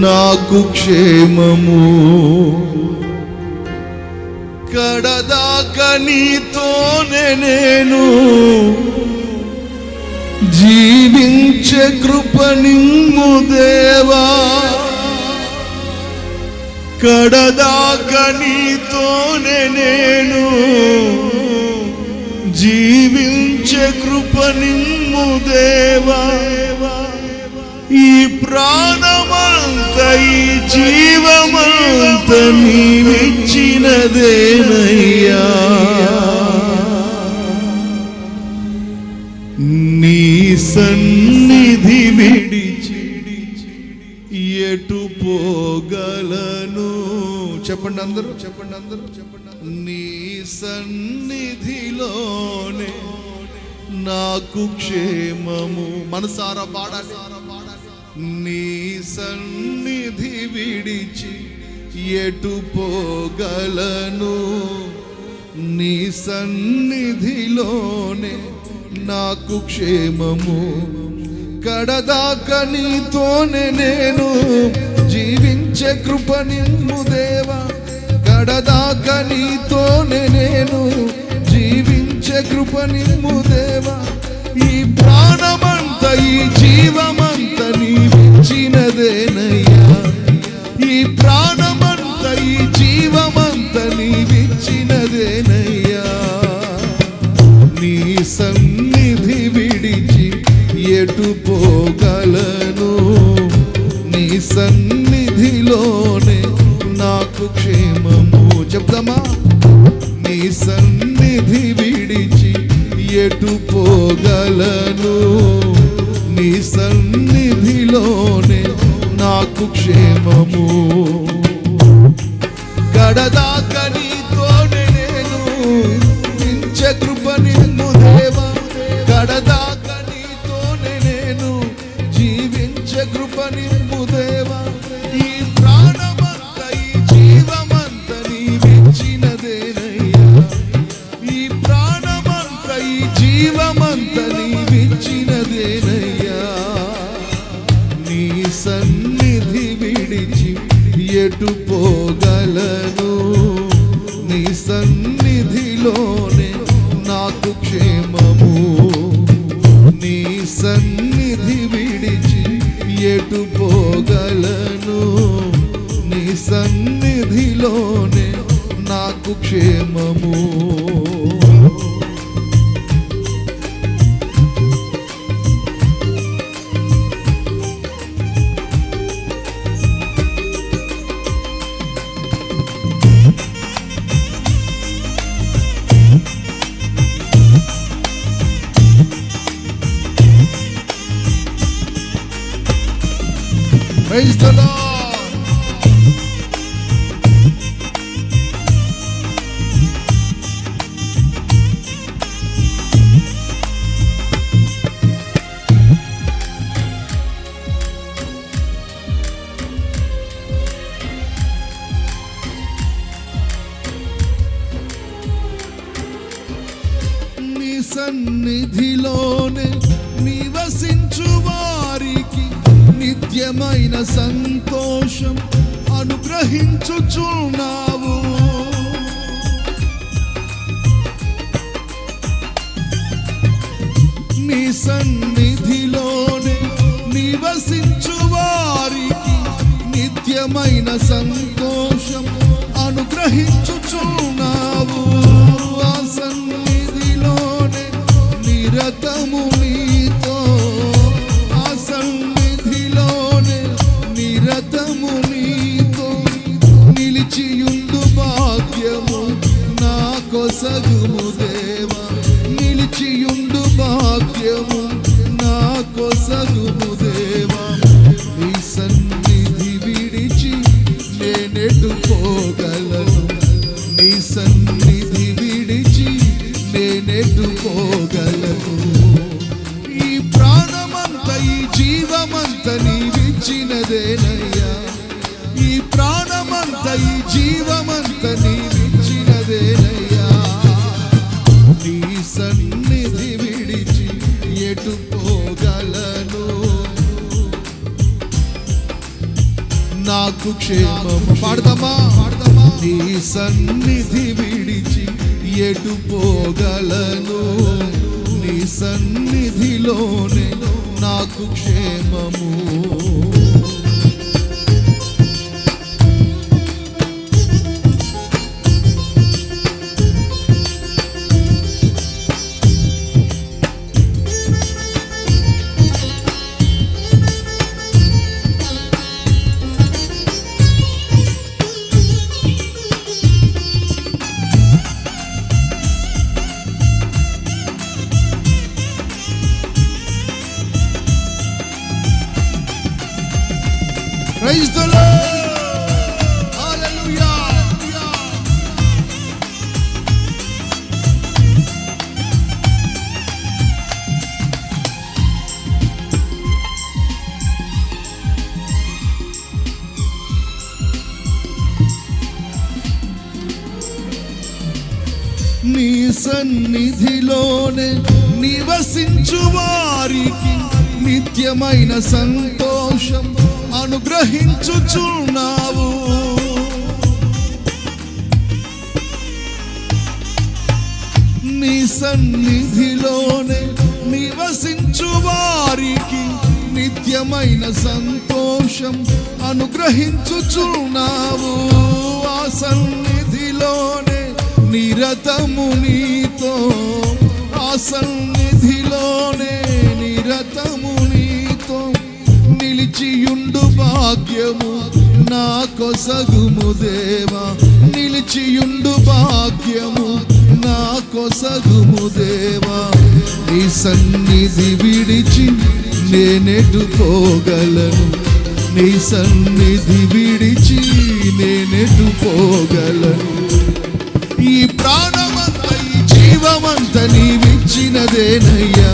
నాకు క్షేమము. కడదాకా నీతోనే నేను జీవించే కృప నిమ్ము దేవా. కడదాకా నీతోనే నేను జీవించే కృప నిమ్ము దేవా. ఈ ప్రాణమంత ఈ జీవమంత నీవిచ్చినదేనయ్యా. నీ సన్నిధి విడిచి ఎటు పోగలను? చెప్పండి అందరూ, చెప్పండి అందరూ, చెప్పండి. నీ సన్నిధిలోనే నాకు క్షేమము. మనసారా పాడాలి. నీ సన్నిధి విడిచి ఎటు పోగలను? నీ సన్నిధిలోనే నాకు క్షేమము. కడదాకా నీతోనే నేను జీవించే కృప నిమ్ము దేవా. కడదాకా నీతోనే నేను జీవించే కృప నిమ్ము దేవా. ఈ ప్రాణమంత ఈ జీవమంత నీవిచ్చినదేనయ్యా. ఈ ప్రాణమంత ఈ జీవమంత నీవిచ్చినదేనయ్యా. నీ సన్నిధి విడిచి ఎటు పోగలను? నీ సన్నిధిలోనే నాకు క్షేమము. చెప్తామా? నీ సన్నిధి విడిచి ఎటు పోగలను? నీ సన్నిధిలోనే నాకు క్షేమము. కడదాకా నీతోనే నేను జీవించే కృప నిమ్ము దేవా. కడదాకా నీతోనే నేను జీవించే కృప నిమ్ము దేవా. ఈ ప్రాణమంత ఈ జీవమంత నీవిచ్చినదేనయ్యా. ఈ ప్రాణమంత ఈ జీవమంత నీవిచ్చినదేనయ్యా. నీ సన్నిధి విడిచి ఎటు పోగలను? నీ సన్నిధిలోనే నాకు క్షేమము. నీ సన్నిధి విడిచి ఎటు పోగలను? నీ సన్నిధిలోనే నాకు క్షేమము. Praise the Lord. నీ సన్నిధిలోనే నివసించు వారికి నిత్యమైన సంతోషం అనుగ్రహించుచున్నావు. నీ సన్నిధిలోనే నివసించు వారికి నిత్యమైన సంతోషం అనుగ్రహించుచున్నావు. ఆ సన్నిధిలోనే నిరతము నీతో, ఆ సన్నిధిలోనే నిరతము నీతో నిలిచియుండు భాగ్యము నా కొసగుము దేవా. నిలిచియుండు భాగ్యము నా కొసగుము దేవా. నీ సన్నిధి విడిచి నేనెటు పోగలను? నీ సన్నిధి విడిచి నేనెటు పోగలను? ఈ ప్రాణమంత ఈ జీవమంత నీవిచ్చినదేనయ్యా. ఈ ప్రాణమంత ఈ జీవమంత నీవిచ్చినదేనయ్యా. నీ సన్నిధి విడిచి ఎటు పోగలను? నాకు క్షేమము. పాడదామా? నీ సన్నిధి విడిచి ఎటు పోగలను, నీ సన్నిధిలోనే నాకు క్షేమము. Praise the Lord. Hallelujah. నీ సన్నిధిలోనే నివసించు వారికి నిత్యమైన సంతోషం అనుగ్రహించుచున్నావు. నీ సన్నిధిలోనే నివసించు వారికి నిత్యమైన సంతోషం అనుగ్రహించుచున్నావు. ఆ సన్నిధిలోనే నిరతము నీతో, ఆ సన్నిధిలోనే నిరతము నీతో నిలిచియుండు భాగ్యము నా కొసగుము దేవా, నిలిచియుండు భాగ్యము నా కొసగుము దేవా. నీ సన్నిధి విడిచి నేనెటు పోగలను, నీ సన్నిధి విడిచి నేనెటు పోగలను. ఈ ప్రాణమంత ఈ జీవమంత నీవిచ్చినదేనయ్యా,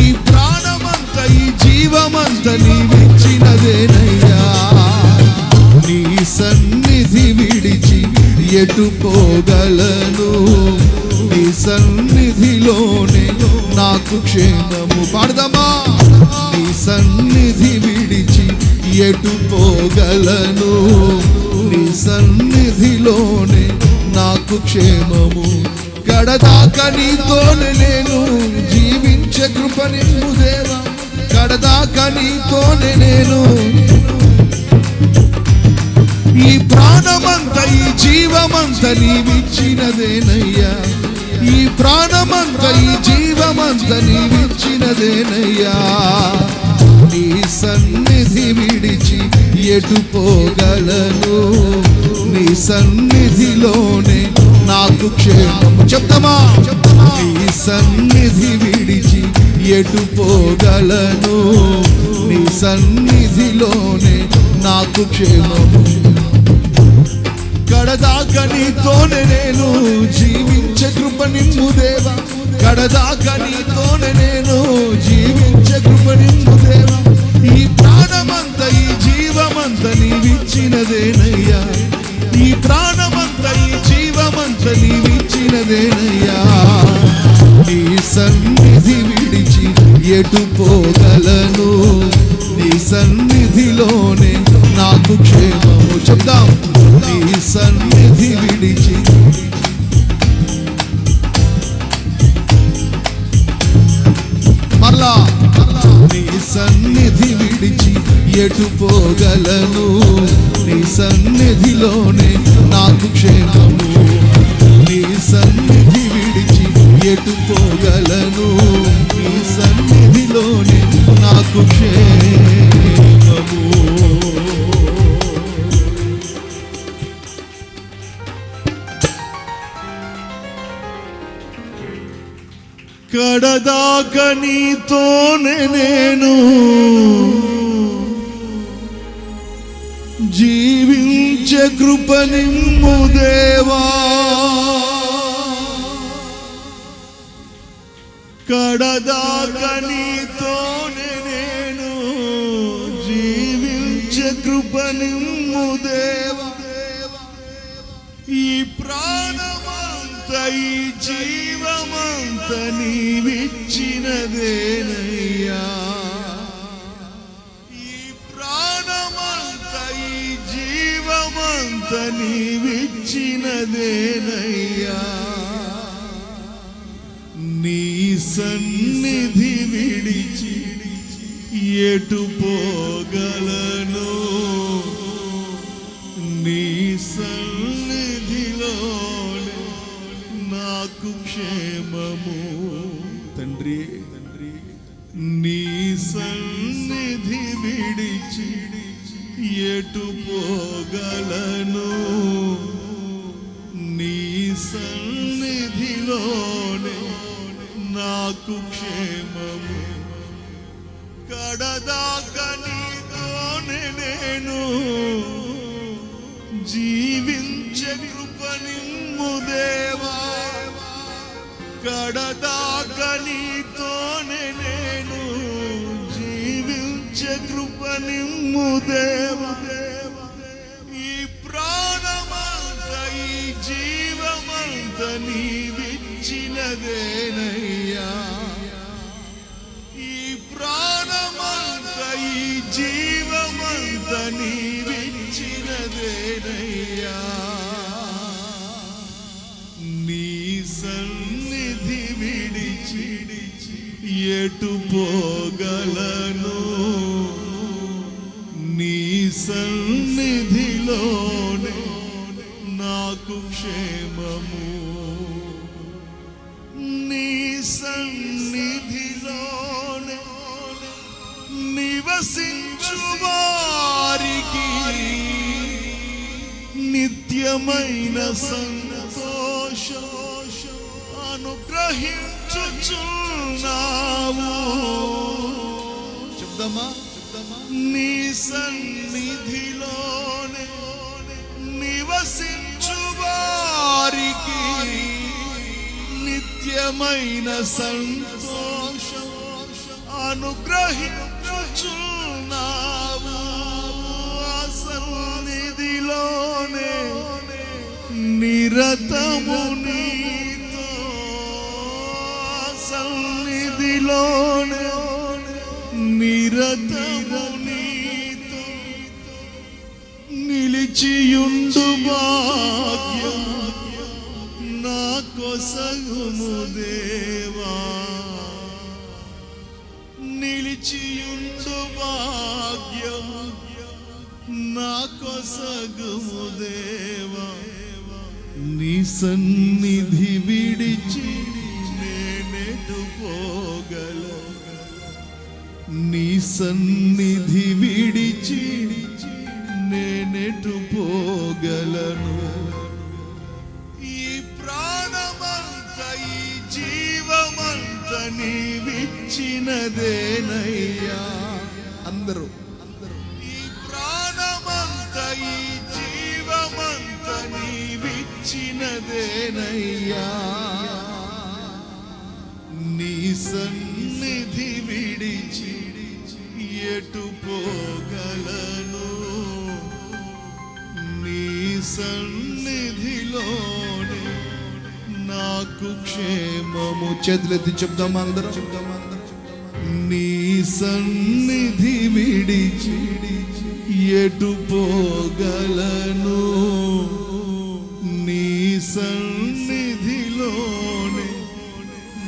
ఈ ప్రాణమంత ఈ జీవమంత నీవిచ్చినదేనయ్యా. నీ సన్నిధి విడిచి ఎటు పోగలను, నీ సన్నిధిలోనే నాకు క్షేమము. పాడదామా? నీ సన్నిధి విడిచి ఎటు పోగలను, నీ సన్నిధిలోనే నాకు క్షేమము. కడదాకా నీతోనే నేను జీవించే కృపనిమ్ము దేవా, కడదాకా నీతోనే నేను. ఈ ప్రాణమంత ఈ జీవమంత నీవిచ్చినదేనయ్యా, ఈ ప్రాణమంత ఈ జీవమంత నీవిచ్చినదేనయ్యా. నీ సన్నిధి విడిచి ఎటు పోగలను, నీ సన్నిధిలోనే నాకు క్షేమము. చెప్తామా? నీ సన్నిధి విడిచి ఎటు పోగలను, నీ సన్నిధిలోనే నాకు క్షేమము. కడదాకా నీతోనే నేను జీవించే కృపనిమ్ము దేవా, కడదాకా నీతోనే నేను జీవించే కృపనిమ్ము దేవా. ఈ ప్రాణమంత ఈ జీవమంత నీవిచ్చినదేనయ్యా, ఈ ప్రాణమంత ఈ జీవమంత నీవిచ్చినదేనయ్యా. నీ సన్నిధి విడిచి ఎటు పోగలను, నీ సన్నిధిలోనే నాకు క్షేమము. చెప్దాం? నీ సన్నిధి విడిచి మరలా, నీ సన్నిధి విడిచి ఎటు పోగలను, నీ సన్నిధిలోనే నాకు క్షేమము. నీ సన్నిధి విడిచి ఎటు పోగలను, నీ సన్నిధిలోనే నాకు క్షేమము. కడదాకా నీతోనే నేను జీవించే కృపనిమ్ము దేవా, కడదాకా నీతోనే నేను జీవించే కృపనిమ్ము దేవా. ఈ ప్రాణమంత ఈ జీవమంత నీవిచ్చినదేనయ్యా, ఈ ప్రాణమంత ఈ జీవమంత నీవిచ్చినదేనయ్యా. నీ సన్నిధి విడిచి ఎటు పోగలను, నీ సన్నిధిలో నాకు క్షేమము. తండ్రి నీ సన్నిధి విడిచి ఎటు పోగలను, నీ సన్నిధిలోనే నాకు క్షేమము. కడదాకా నీతోనే నేను జీవించే కృపనిమ్ము దేవా. కడదాకా నీతోనే నేను జీవించే కృపనిమ్ము దేవా. ఈ ప్రాణమంత ఈ జీవమంత నీవిచ్చినదేనయ్యా. ఈ ప్రాణమంత ఈ జీవమంత నీవిచ్చినదేనయ్యా. నీ సన్నిధి విడిచి ఎటు పోగలను, నీ సన్నిధిలోనే నాకు క్షేమము. నీ సన్నిధిలోనే నివసించు వారికి నిత్యమైన సంతోషం అనుగ్రహించుచున్నావు. చెప్దామా? నీ సన్నిధిలోనే నివసించు వారికి నిత్యమైన సంతోషం అనుగ్రహించుచున్నావు. ఆ సన్నిధిలోనే నిరతము నీతో, సన్నిధిలోనే నిరతము నీతో నిలిచియుండు భాగ్యం నా కొసగుము దేవా. నిలిచియుండు భాగ్యం నా కొసగుము దేవా. నీ సన్నిధి విడిచి నేనెటు పోగలను, నీ సన్నిధి విడిచి నేనెటు పోగలను. ఈ ప్రాణమంత ఈ జీవమంత నీవిచ్చినదేనయ్యా. అందరూ ఈ ప్రాణమంత ఈ జీవమంత నీవిచ్చినదేనయ్యా. నీ సన్నిధి విడిచి ఎటు పోగలను, నీ సన్నిధిలోనే నాకు క్షేమము. చేతులెత్తి చెప్దాం అందరం. నీ సన్నిధి విడిచి ఎటు పోగలను, నీ సన్నిధిలోనే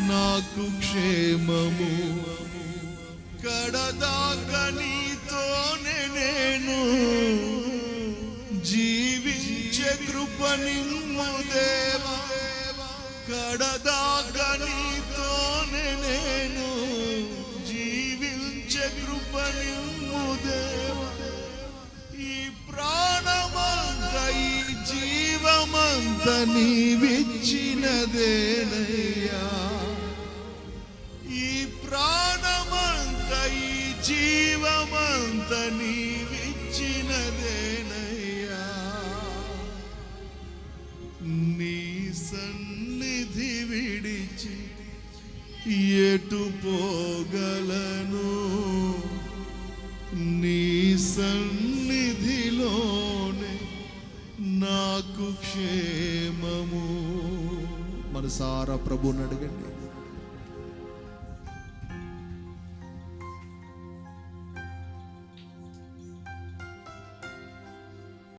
నాకు క్షేమము. కడదాకా నీతోనే నేను జీవించే కృపనిమ్ము దేవా. కడదాకా నీతోనే నేను జీవించే కృపనిమ్ము దేవా. ఈ ప్రాణమంత ఈ జీవమంత నీవిచ్చినదేనయ్యా. ఈ ప్రాణమంత ఈ జీవమంత నీవిచ్చినదేనయ్యా. నీ సన్నిధి విడిచి ఎటు పోగలను, నీ సన్నిధిలోనే నాకు క్షేమము. మనసారా ప్రభువుని అడగండి.